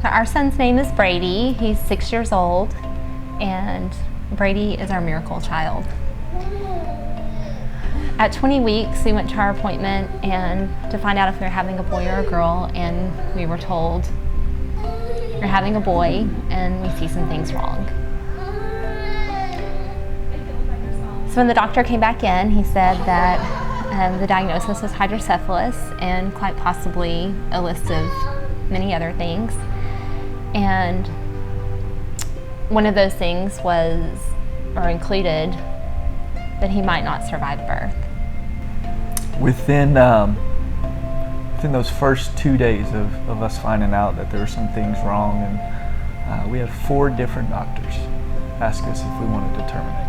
Our son's name is Brady. He's 6 years old, and Brady is our miracle child. At 20 weeks, we went to our appointment and to find out if we were having a boy or a girl, and we were told, "You're having a boy, and we see some things wrong." So when the doctor came back in, he said that the diagnosis was hydrocephalus and quite possibly a list of many other things. And one of those things was, or included, that he might not survive birth. Within those first 2 days of us finding out that there were some things wrong, and we had 4 different doctors ask us if we wanted to terminate.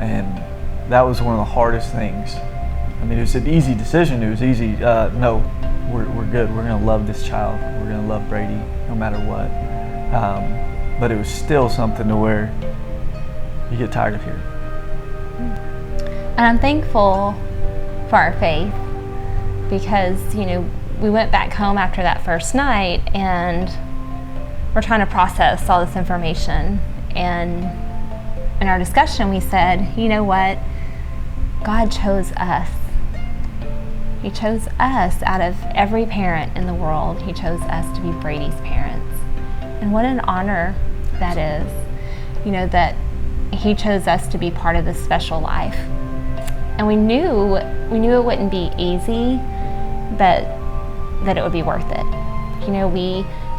And that was one of the hardest things. I mean, it was an easy decision. It was easy, no, we're good. We're gonna love this child. We're gonna love Brady no matter what. But it was still something to where you get tired of hearing. And I'm thankful for our faith because, we went back home after that first night and we're trying to process all this information. And in our discussion, we said, you know what? God chose us. He chose us out of every parent in the world. He chose us to be Brady's parents. And what an honor that is, that He chose us to be part of this special life. And we knew it wouldn't be easy, but that it would be worth it.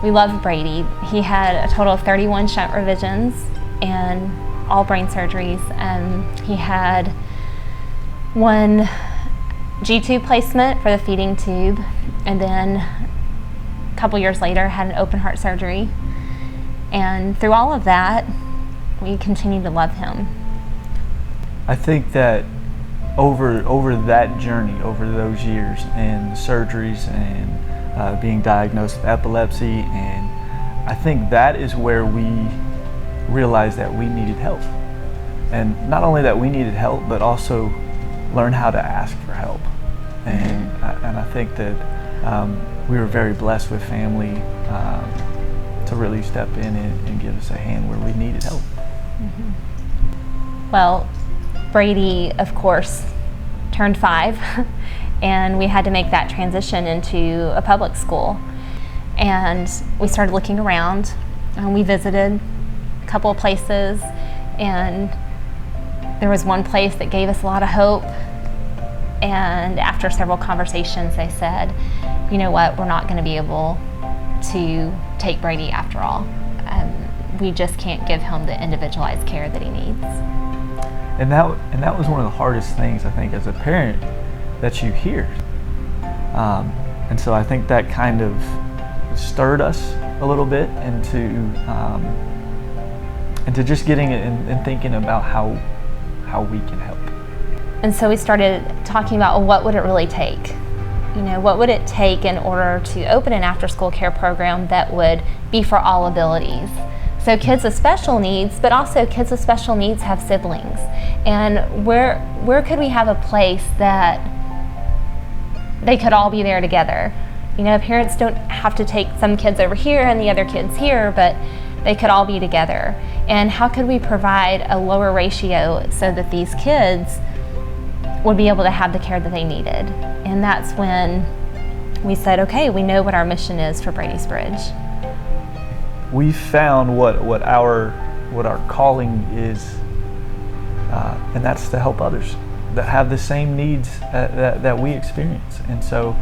We loved Brady. He had a total of 31 shunt revisions and all brain surgeries. He had 1 G-tube placement for the feeding tube, and then a couple years later had an open heart surgery. And through all of that, we continue to love him. I think that over that journey, over those years and surgeries and being diagnosed with epilepsy, and I think that is where we realized that we needed help. And not only that we needed help, but also learn how to ask for help. And I think that we were very blessed with family to really step in and give us a hand where we needed help. Mm-hmm. Well, Brady, of course, turned 5, and we had to make that transition into a public school. And we started looking around, and we visited a couple of places, and there was one place that gave us a lot of hope. And after several conversations, they said, you know what, we're not going to be able to take Brady after all. We just can't give him the individualized care that he needs. And that was one of the hardest things, I think, as a parent that you hear. And so I think that kind of stirred us a little bit into just getting it and thinking about how we can help. And so we started talking about, well, what would it really take? What would it take in order to open an after-school care program that would be for all abilities? So kids with special needs, but also kids with special needs have siblings. And where could we have a place that they could all be there together? Parents don't have to take some kids over here and the other kids here, but they could all be together. And how could we provide a lower ratio so that these kids would be able to have the care that they needed? And that's when we said, okay, we know what our mission is for Brady's Bridge. We found what our calling is, and that's to help others that have the same needs that we experience. And so,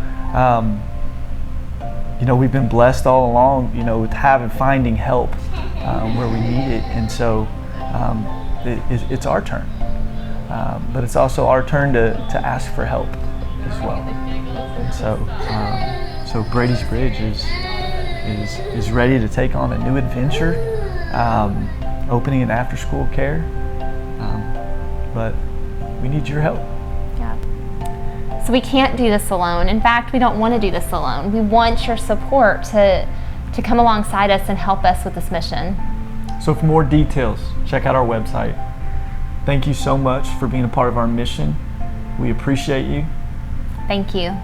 we've been blessed all along, with finding help where we need it. And so, it's our turn, but it's also our turn to ask for help as well. And so Brady's Bridge is ready to take on a new adventure, opening an after-school care, but we need your help. Yeah. So we can't do this alone. In fact, we don't want to do this alone. We want your support to come alongside us and help us with this mission. So for more details, check out our website. Thank you so much for being a part of our mission. We appreciate you. Thank you.